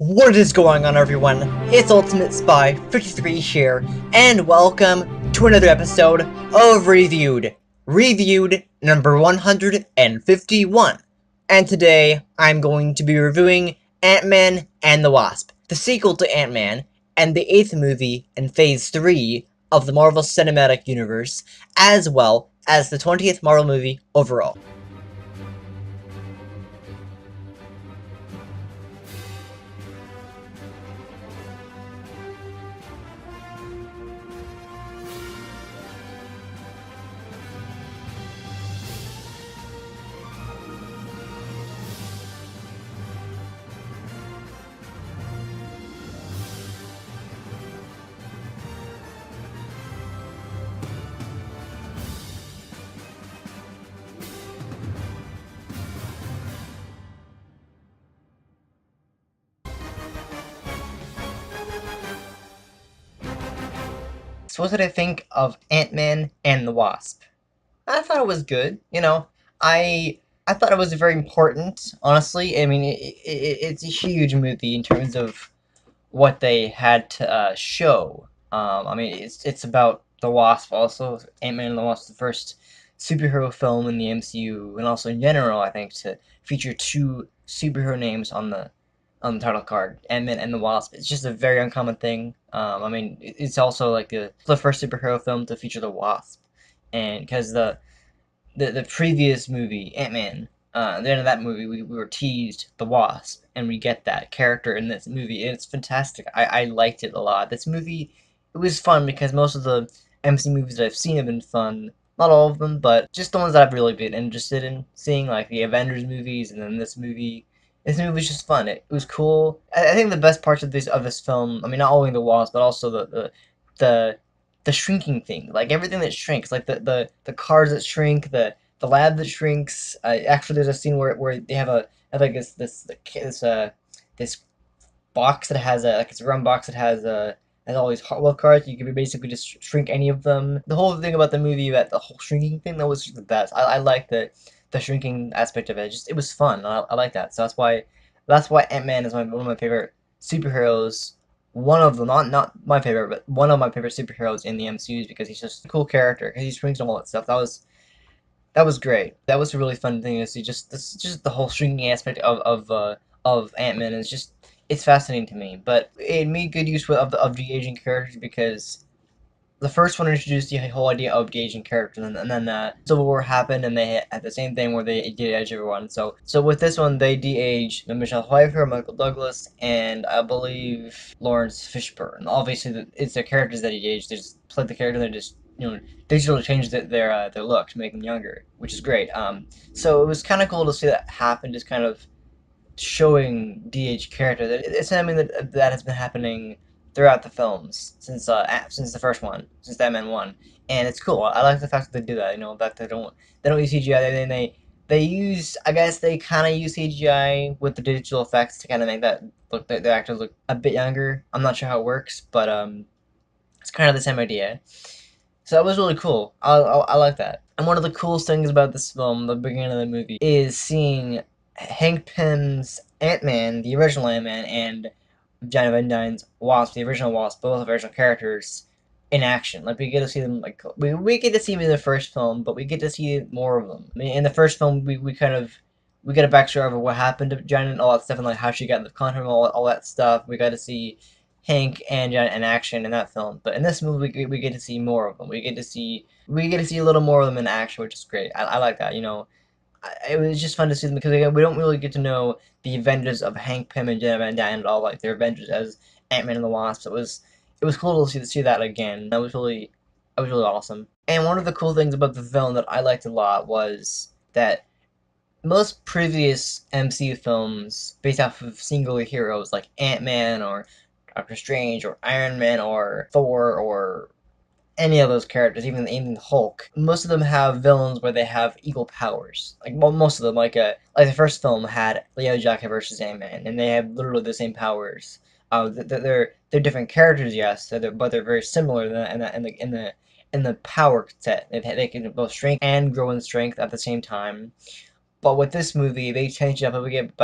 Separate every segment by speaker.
Speaker 1: What is going on, everyone? It's Ultimate Spy 53 here, and welcome to another episode of Reviewed number 151. And today, I'm going to be reviewing Ant-Man and the Wasp, the sequel to Ant-Man, and the 8th movie in Phase 3 of the Marvel Cinematic Universe, as well as the 20th Marvel movie overall. So what did I think of Ant-Man and the Wasp? I thought it was good. I thought it was very important. Honestly, I mean, it's a huge movie in terms of what they had to show. I mean, it's about the Wasp. Also, Ant-Man and the Wasp, the first superhero film in the MCU, and also in general, I think, to feature two superhero names on the title card, Ant-Man and the Wasp. It's just a very uncommon thing. I mean, it's also like the first superhero film to feature the Wasp, and because the previous movie, Ant-Man, the end of that movie, we were teased the Wasp, and we get that character in this movie, and it's fantastic. I liked it a lot. This movie, it was fun because most of the MC movies that I've seen have been fun. Not all of them, but just the ones that I've really been interested in seeing, like the Avengers movies, and then this movie. This movie was just fun. It was cool. I think the best parts of this film, I mean, not only the Wasp, but also the the shrinking thing, like everything that shrinks, like the cars that shrink, the lab that shrinks. Actually, there's a scene where they have like this box that has a like it's a round box that has all these Hot Wheel cars. You can basically just shrink any of them. The whole thing about the movie, about the whole shrinking thing, that was just the best. I like the shrinking aspect of it. Just it was fun. I like that. So that's why Ant-Man is one of my favorite superheroes. One of them, not my favorite, but one of my favorite superheroes in the MCU, because he's just a cool character. Because he shrinks and all that stuff. That was great. That was a really fun thing to see. Just the whole shrinking aspect of Ant-Man is just, it's fascinating to me. But it made good use of the aging characters, because the first one introduced the whole idea of de-aging characters, and then Civil War happened, and they had the same thing where they de-age everyone. So with this one, they de-age Michelle Pfeiffer, Michael Douglas, and I believe Lawrence Fishburne. Obviously, it's their characters that de-age. They just play the character. They just digitally change their look to make them younger, which is great. So it was kind of cool to see that happen, just kind of showing DH character. It's something that has been happening throughout the films since the first one, since Ant-Man 1, and it's cool. I like the fact that they do that. That they don't use CGI. They use, I guess they kind of use CGI with the digital effects to kind of make that look, the actors look a bit younger. I'm not sure how it works, but it's kind of the same idea. So that was really cool. I like that. And one of the coolest things about this film, the beginning of the movie, is seeing Hank Pym's Ant-Man, the original Ant-Man, and Janet Van Dyne's Wasp, the original Wasp, both original characters, in action. Like, we get to see them, like, we get to see them in the first film, but we get to see more of them. I mean, in the first film, we get a backstory of what happened to Janet and all that stuff, and like how she got in the contract, all that stuff. We got to see Hank and Janet in action in that film, but in this movie we get to see more of them. We get to see a little more of them in action, which is great. I like that. It was just fun to see them, because again, we don't really get to know the Avengers of Hank Pym and Janet Van Dyne at all, like their Avengers as Ant-Man and the Wasp. It was cool to see that again. That was really awesome. And one of the cool things about the film that I liked a lot was that most previous MCU films based off of singular heroes like Ant-Man or Doctor Strange or Iron Man or Thor or any of those characters, even Hulk, most of them have villains where they have equal powers. Like, well, most of them, like the first film had Leo Jackie versus Ant-Man, and they have literally the same powers. They're different characters, yes, but they're very similar in the power set. They can both shrink and grow in strength at the same time. But with this movie, they changed it up. We get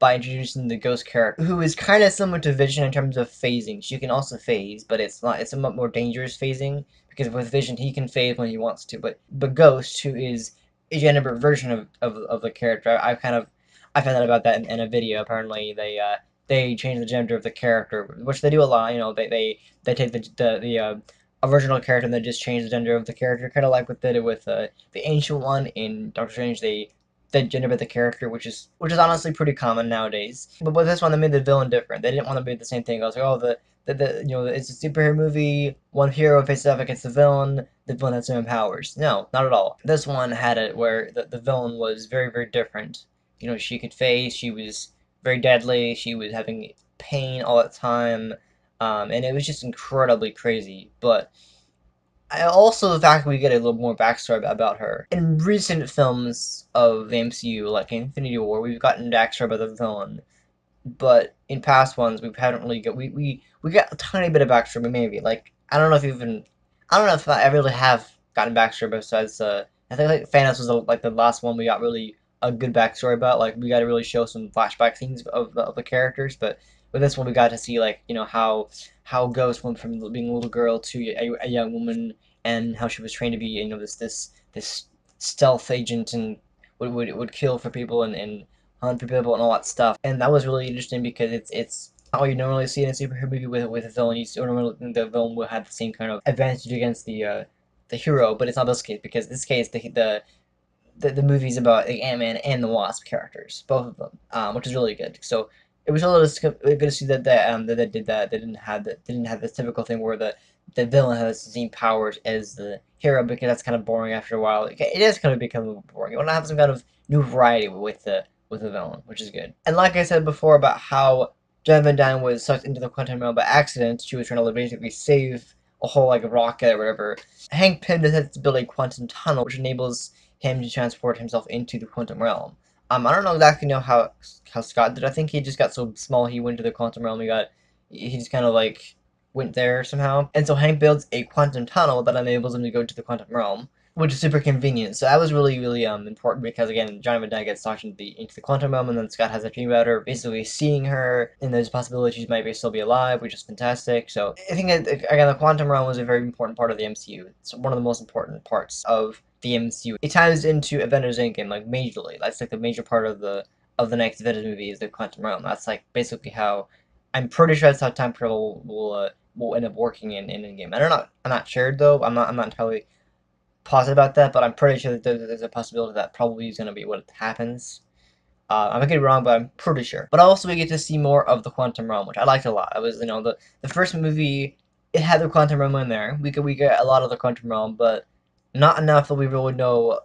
Speaker 1: by introducing the ghost character, who is kind of similar to Vision in terms of phasing. She can also phase, but it's not. It's a much more dangerous phasing because with Vision he can phase when he wants to, but Ghost, who is a gender version of the character, I found out about that in a video. Apparently they changed the gender of the character, which they do a lot. You know, they take the original character and they just change the gender of the character, kind of like what they did with the Ancient One in Doctor Strange. They gender bit the character, which is honestly pretty common nowadays. But with this one, they made the villain different. They didn't want to be the same thing. I was like, oh, it's a superhero movie. One hero faces off against the villain. The villain has some powers. No, not at all. This one had it where the villain was very, very different. You know, she could phase. She was very deadly. She was having pain all the time, and it was just incredibly crazy. But also the fact that we get a little more backstory about her. In recent films of the MCU, like Infinity War, we've gotten backstory about the villain, but in past ones we haven't really got we got a tiny bit of backstory, maybe. Like I don't know if I really have gotten backstory besides I think like Thanos was like the last one we got really a good backstory about. Like we got to really show some flashback scenes of the characters, but with this one we got to see like how Ghost went from being a little girl to a young woman, and how she was trained to be this stealth agent and would kill for people and hunt for people and all that stuff. And that was really interesting because it's not what you normally see in a superhero movie with a villain. You normally think the villain will have the same kind of advantage against the hero, but it's not this case because this case the movies about the Ant-Man and the Wasp characters, both of them, which is really good. So it was really good to see that they did that. They didn't have this typical thing where the villain has the same powers as the hero, because that's kind of boring after a while. It is kind of become boring. You want to have some kind of new variety with the villain, which is good. And like I said before about how Janet Van Dyne was sucked into the quantum realm by accident, she was trying to basically save a whole like rocket or whatever. Hank Pym decides to build a quantum tunnel, which enables him to transport himself into the quantum realm. I don't know exactly know how Scott did. I think he just got so small he went to the quantum realm. He just kind of like went there somehow. And so Hank builds a quantum tunnel that enables him to go to the quantum realm, which is super convenient. So that was really, really important because again, Johnny Van Dyke gets sucked into the quantum realm, and then Scott has a dream about her, basically seeing her, and there's a possibility she might still be alive, which is fantastic. So I think that, again, the quantum realm was a very important part of the MCU. It's one of the most important parts of the MCU. It ties into Avengers Endgame like majorly. That's like the major part of the next Avengers movie is the quantum realm. That's like basically how I'm pretty sure that's how time travel will end up working in Endgame. I'm not sure though. I'm not entirely positive about that, but I'm pretty sure that there's a possibility that probably is going to be what happens. I might get it wrong, but I'm pretty sure. But also we get to see more of the quantum realm, which I liked a lot. I was, the first movie, it had the quantum realm in there. We get a lot of the quantum realm, but not enough that we really know,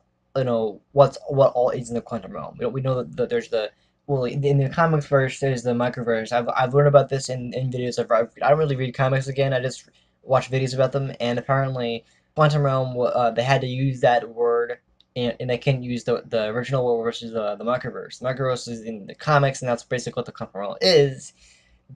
Speaker 1: what all is in the quantum realm. We know that there's in the comics first, there's the microverse. I've learned about this in videos. I don't really read comics again. I just watch videos about them, and apparently quantum realm, they had to use that word, and they can't use the original word, which is the microverse. The microverse is in the comics, and that's basically what the quantum realm is.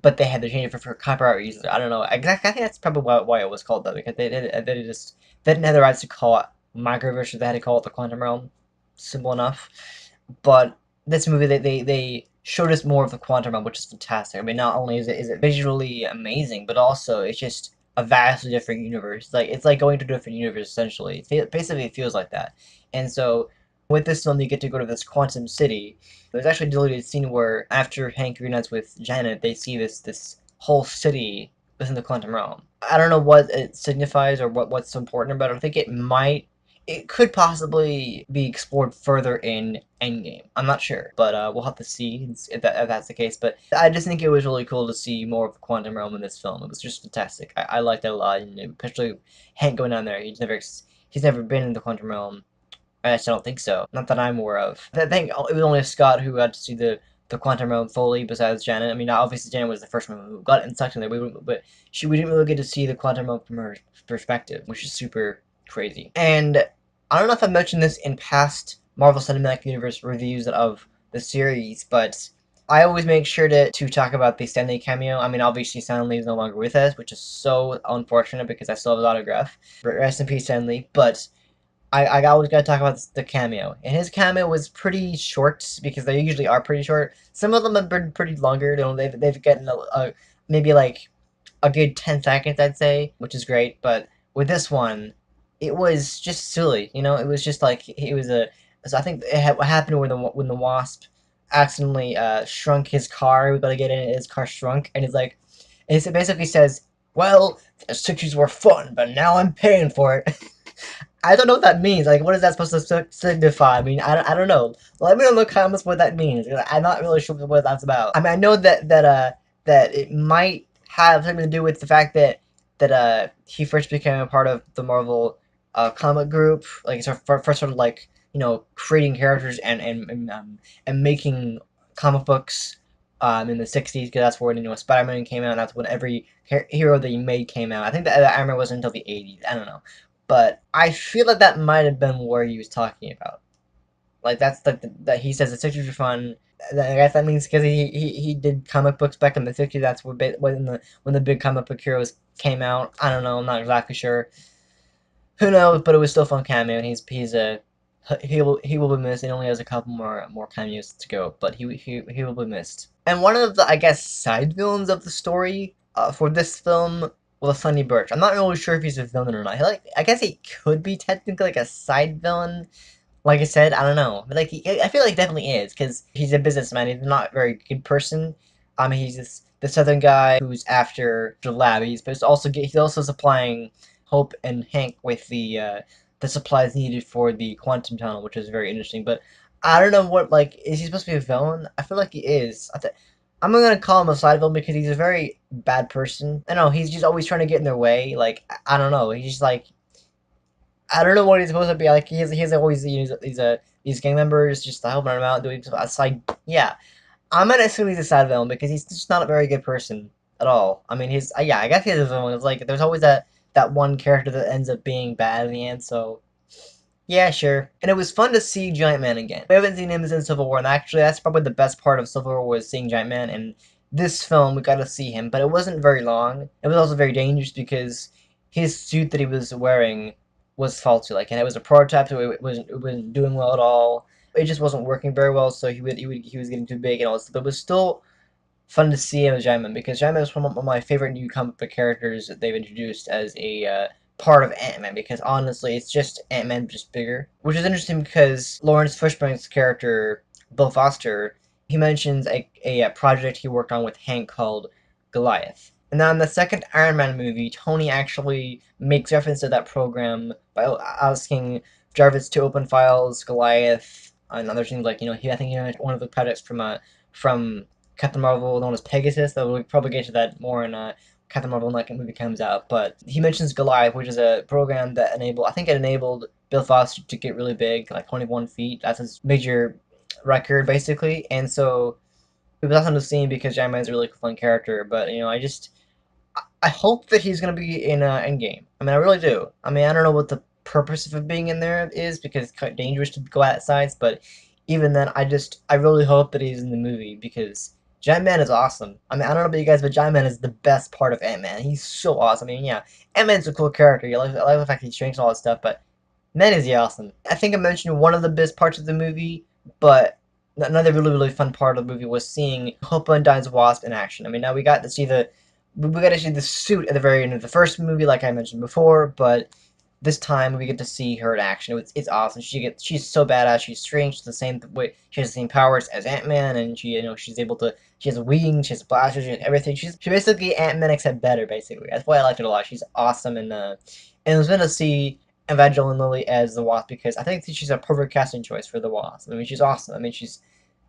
Speaker 1: But they had to change it for copyright reasons. I don't know exactly. I think that's probably why it was called that, because they didn't have the rights to call it microverse. So they had to call it the quantum realm. Simple enough. But this movie, they showed us more of the quantum realm, which is fantastic. I mean, not only is it visually amazing, but also it's just a vastly different universe. It's like going to a different universe essentially. Basically, it feels like that. And so with this film, you get to go to this quantum city. There's actually a deleted scene where after Hank reunites with Janet, they see this whole city within the quantum realm. I don't know what it signifies or what's so important about it. I think it could possibly be explored further in Endgame. I'm not sure, but we'll have to see if that's the case. But I just think it was really cool to see more of the quantum realm in this film. It was just fantastic. I liked it a lot, and especially Hank going down there. He's never been in the quantum realm. I actually don't think so. Not that I'm aware of. I think it was only Scott who got to see the quantum realm fully, besides Janet. I mean, obviously Janet was the first one who got it sucked in there, but we didn't really get to see the quantum realm from her perspective, which is super crazy. And I don't know if I mentioned this in past Marvel Cinematic Universe reviews of the series, but I always make sure to talk about the Stan Lee cameo. I mean, obviously Stan Lee is no longer with us, which is so unfortunate because I still have his autograph. Rest in peace, Stan Lee. But I always gotta talk about the cameo, and his cameo was pretty short because they usually are pretty short. Some of them have been pretty longer. You know, they've gotten maybe like a good 10 seconds, I'd say, which is great. But with this one, it was just silly. You know, it was just like it was a. So I think what happened when the Wasp accidentally shrunk his car. We gotta get in it. His car shrunk, and it's like, it basically says, "Well, the '60s were fun, but now I'm paying for it." I don't know what that means. Like, what is that supposed to signify? I mean, I don't know. Let me know in the comments what that means. I'm not really sure what that's about. I mean, I know that it might have something to do with the fact that he first became a part of the Marvel comic group. Like, it's first sort of like, creating characters and making comic books in the '60s, because that's when Spider-Man came out. And that's when every hero that he made came out. I think that Iron Man wasn't until the '80s. I don't know. But I feel like that might have been what he was talking about. Like, that's like that he says the '60s were fun. I guess that means because he did comic books back in the '60s. That's when the big comic book heroes came out. I don't know. I'm not exactly sure. Who knows? But it was still a fun cameo, and he will be missed. He only has a couple more cameos to go, but he will be missed. And one of the, I guess, side villains of the story for this film was Sonny Birch. I'm not really sure if he's a villain or not. I guess he could be technically like a side villain. Like I said, I don't know, but like I feel like he definitely is, because he's a businessman. He's not a very good person. He's the southern guy who's after the lab. He's also supplying Hope and Hank with the supplies needed for the quantum tunnel, which is very interesting. But I don't know what, like, is he supposed to be a villain? I feel like he is. I'm not gonna call him a side villain because he's a very bad person. I know he's just always trying to get in their way. Like, I don't know. He's just like, I don't know what he's supposed to be like. He's always these gang members just helping him out, doing stuff. It's like, yeah, I'm gonna assume he's a side villain because he's just not a very good person at all. I mean, yeah, I guess he's a villain. It's like there's always that one character that ends up being bad in the end. So yeah, sure. And it was fun to see Giant Man again. We haven't seen him since Civil War, and actually, that's probably the best part of Civil War, was seeing Giant Man. And this film, we got to see him, but it wasn't very long. It was also very dangerous because his suit that he was wearing was faulty. Like, and it was a prototype, so it wasn't doing well at all. It just wasn't working very well, so he was getting too big and all this. But it was still fun to see him as Giant Man, because Giant Man is one of my favorite new comic book characters that they've introduced as a part of Ant-Man, because honestly, it's just Ant-Man, just bigger. Which is interesting because Lawrence Fishburne's character, Bill Foster, he mentions a project he worked on with Hank called Goliath. And now in the second Iron Man movie, Tony actually makes reference to that program by asking Jarvis to open files, Goliath, and other things like, I think he mentioned one of the projects from Captain Marvel known as Pegasus. Though we'll probably get to that more in Captain Marvel when that movie comes out. But he mentions Goliath, which is a program that enabled Bill Foster to get really big, like 21 feet. That's his major record, basically. And so it was awesome to see him because Giant Man's a really fun character. But I hope that he's gonna be in Endgame. I mean, I really do. I mean, I don't know what the purpose of him being in there is, because it's kind of dangerous to go outside. But even then, I really hope that he's in the movie, because Giant Man is awesome. I mean, I don't know about you guys, but Giant Man is the best part of Ant Man. He's so awesome. I mean, yeah, Ant Man's a cool character. I like the fact that he's strange and all that stuff, but man, is he awesome. I think I mentioned one of the best parts of the movie, but another really fun part of the movie was seeing Hope Van Dyne's Wasp in action. I mean, now we got to see the suit at the very end of the first movie, like I mentioned before, but this time we get to see her in action. It's awesome. She's so badass. She's strange. She's the same way. She has the same powers as Ant Man, and she has wings. She has blasters. She has everything. She's basically Ant Man except better. Basically, that's why I liked it a lot. She's awesome, and it was fun to see Evangeline Lilly as the Wasp, because I think she's a perfect casting choice for the Wasp. I mean, she's awesome. I mean, she's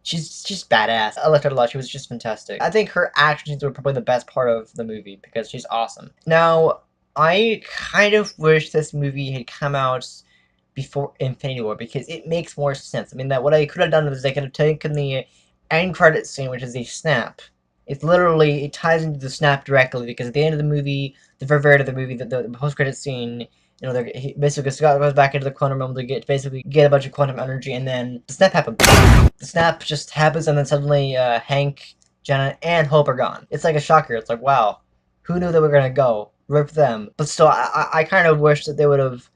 Speaker 1: badass. I liked her a lot. She was just fantastic. I think her action scenes were probably the best part of the movie because she's awesome. Now, I kind of wish this movie had come out before Infinity War, because it makes more sense. I mean, that what I could have done was they could have taken the end credit scene, which is a snap. It ties into the snap directly, because at the end of the movie, the very end of the movie, the post credit scene, basically Scott goes back into the quantum realm to get a bunch of quantum energy, and then the snap happens. The snap just happens, and then suddenly Hank, Janet, and Hope are gone. It's like a shocker. It's like, wow, who knew they were gonna go? Rip them. But still, I kind of wish that they would have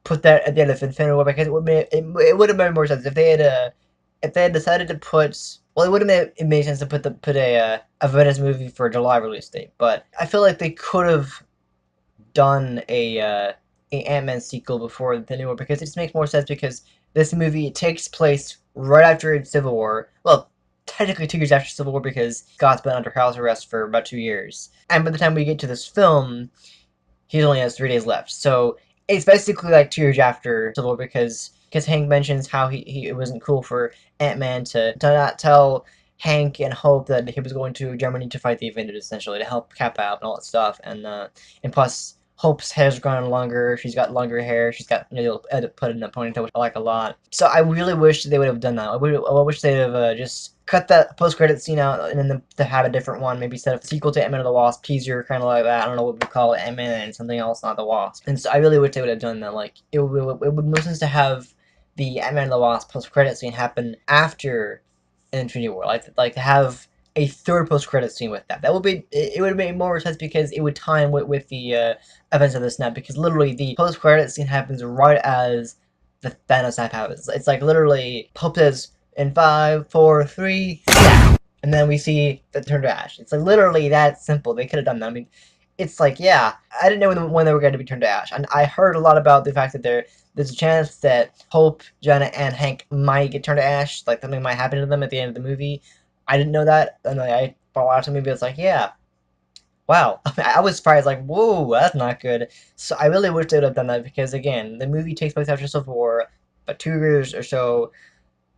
Speaker 1: put that at the end of Infinity War because it would have made more sense if they had decided to put. Well, it made sense to put a Venice movie for a July release date, but I feel like they could have done a Ant-Man sequel before Infinity War because it just makes more sense because this movie takes place right after Civil War. Well, technically 2 years after Civil War because Scott's been under house arrest for about 2 years, and by the time we get to this film, he only has 3 days left. So it's basically like 2 years after Civil War because Hank mentions how he it wasn't cool for Ant Man to not tell Hank and Hope that he was going to Germany to fight the Avengers essentially to help Cap out and all that stuff. And plus Hope's hair's grown longer. She's got longer hair. She's got put in a ponytail, which I like a lot. So I really wish they would have done that. I wish they'd have just cut that post-credit scene out and then to have a different one, maybe instead of sequel to Ant-Man and the Wasp, teaser, kind of like that. I don't know what we call it, Ant-Man and something else, not the Wasp. And so I really wish they would have done that. Like it would make sense to have the Ant-Man and the Wasp post-credit scene happen after Infinity War, like to have a third post-credit scene with that. That would be it would make more sense because it would tie in with the events of the snap. Because literally the post-credit scene happens right as the Thanos snap happens. It's like literally Pope says in 5, 4, 3, snap, and then we see the turn to ash. It's like literally that simple. They could have done that. I mean, it's like yeah, I didn't know when they were going to be turned to ash, and I heard a lot about the fact that there's a chance that Hope, Janet, and Hank might get turned to ash, like something might happen to them at the end of the movie. I didn't know that, and like, I watched the movie. It's like yeah, wow. I was surprised, like, whoa, that's not good. So I really wish they would have done that because, again, the movie takes place after Civil War, but 2 years or so.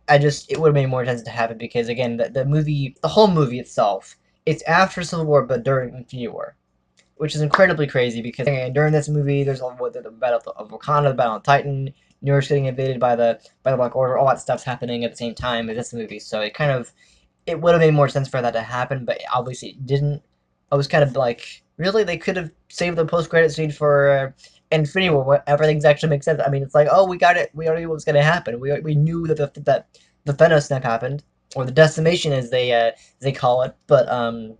Speaker 1: It would have made more sense to have it because, again, the whole movie itself, it's after Civil War, but during Infinity War, which is incredibly crazy because, again, during this movie, there's the Battle of Wakanda, the Battle on Titan, New York's getting invaded by the Black Order, all that stuff's happening at the same time as this movie. So it would have made more sense for that to happen, but obviously it didn't. I was kind of like, really? They could have saved the post-credit scene for Infinity War, where everything's actually makes sense. I mean, it's like, oh, we got it. We already knew what was going to happen. We knew that the Thanos snap happened, or the decimation, as they call it. But it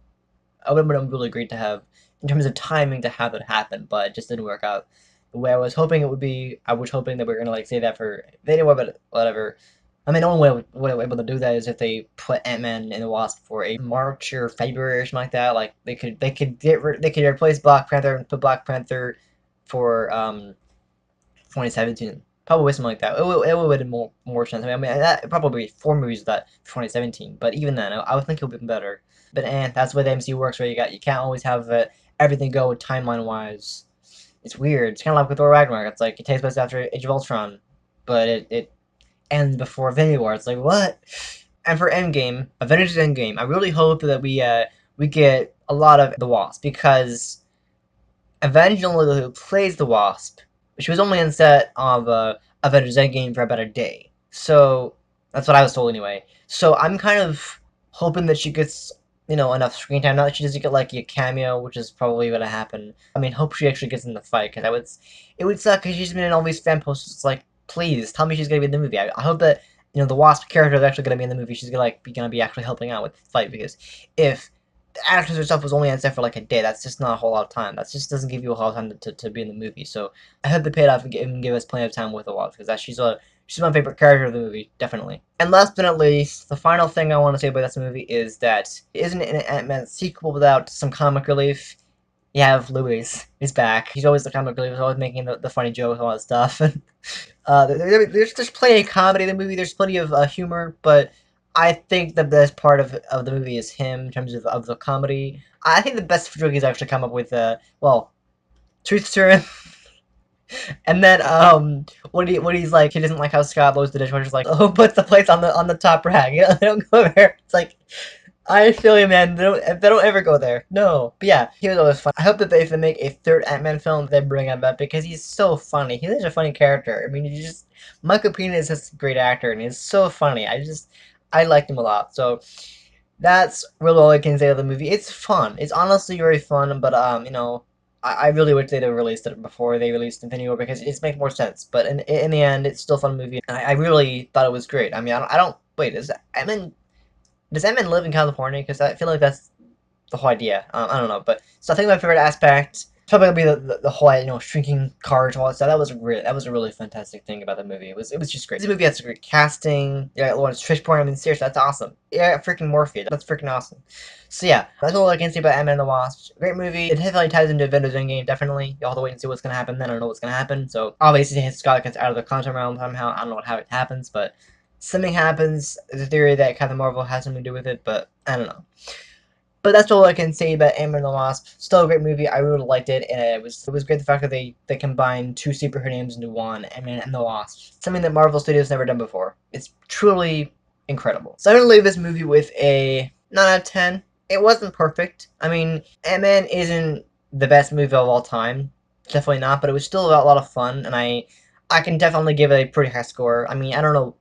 Speaker 1: would have been really great to have, in terms of timing, to have it happen, but it just didn't work out the way I was hoping it would be. I was hoping that we were gonna like say that for Infinity War, but whatever. I mean, the only way we're able to do that is if they put Ant-Man and the Wasp for a March or February or something like that. Like they could replace Black Panther and put Black Panther for 2017. Probably something like that. It would have more sense. I mean that probably 4 movies of that 2017. But even then, I would think it would be better. But that's the way the MCU works. Where you can't always have everything go timeline wise. It's weird. It's kind of like with Thor Ragnarok. It's like it takes place after Age of Ultron, but it ends before Infinity War. It's like what? And for Endgame, Avengers Endgame, I really hope that we get a lot of the Wasp because Evangeline, who plays the Wasp, she was only on set of Avengers Endgame for about a day. So that's what I was told anyway. So I'm kind of hoping that she gets enough screen time. Not that she doesn't get like a cameo, which is probably gonna happen. I mean, hope she actually gets in the fight because it would suck because she's been in all these fan posts. It's like, please tell me she's gonna be in the movie. I hope that the Wasp character is actually gonna be in the movie. She's gonna be actually helping out with the fight because if the actress herself was only on set for like a day. That's just not a whole lot of time. That just doesn't give you a whole lot of time to be in the movie. So I hope they paid off and give us plenty of time with the Wasp because she's my favorite character of the movie, definitely. And last but not least, the final thing I want to say about this movie is that it isn't an Ant-Man sequel without some comic relief. You have Louis. He's back. He's always the comic relief. He's always making the funny jokes and all that stuff. There's plenty of comedy in the movie. There's plenty of humor, but I think the best part of the movie is him in terms of the comedy. I think the best joke he's actually come up with. Well, truth serum. And then when he's like he doesn't like how Scott loads the dishwasher. Like, oh, put the plates on the top rack. They don't go there. It's like I feel you, man. They don't ever go there. No. But yeah, he was always fun. I hope that if they make a third Ant-Man film, they bring him back because he's so funny. He's such a funny character. I mean, Michael Pena is just a great actor, and he's so funny. I liked him a lot. So that's really all I can say of the movie. It's fun. It's honestly very fun, but I really wish they'd have released it before they released Infinity War because it makes more sense. But in the end, it's still a fun movie. And I really thought it was great. I mean, I don't wait. Does Ant-Man live in California? Because I feel like that's the whole idea. I don't know, but so I think my favorite aspect probably gonna be the whole, shrinking cars, all that stuff. That was a really fantastic thing about the movie. It was just great. This movie has great casting. Yeah, Lawrence Fishburne. I mean, seriously, that's awesome. Yeah, freaking Morpheus. That's freaking awesome. So yeah, that's all I can say about Ant-Man and the Wasp. Great movie. It definitely ties into Avengers Endgame. Definitely, you'll have to wait and see what's gonna happen. Then I don't know what's gonna happen. So obviously, Scott gets out of the quantum realm somehow. I don't know how it happens, but something happens. There's a theory that Captain Marvel has something to do with it, but I don't know. But that's all I can say about Ant-Man and the Wasp. Still a great movie. I really liked it, and it was great the fact that they combined two superhero names into one, Ant-Man and the Wasp. Something that Marvel Studios never done before. It's truly incredible. So I'm gonna leave this movie with a 9 out of 10. It wasn't perfect. I mean, Ant-Man isn't the best movie of all time. Definitely not, but it was still a lot of fun, and I can definitely give it a pretty high score. I mean, I don't know.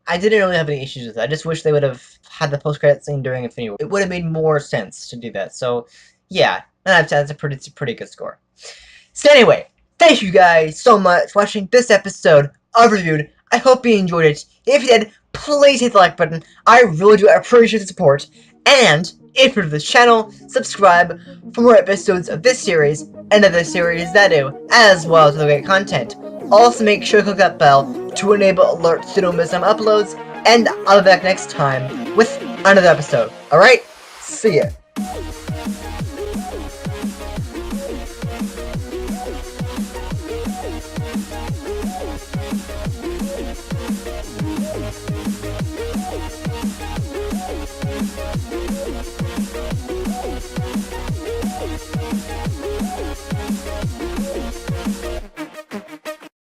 Speaker 1: I didn't really have any issues with it. I just wish they would have had the post-credit scene during Infinity War. It would have made more sense to do that. So, yeah, that's a pretty good score. So anyway, thank you guys so much for watching this episode of Reviewed. I hope you enjoyed it. If you did, please hit the like button. I really do appreciate the support. And if you're new to this channel, subscribe for more episodes of this series and other series that do, as well as other great content. Also make sure to click that bell to enable alerts so you don't miss some uploads, and I'll be back next time with another episode. Alright? See ya.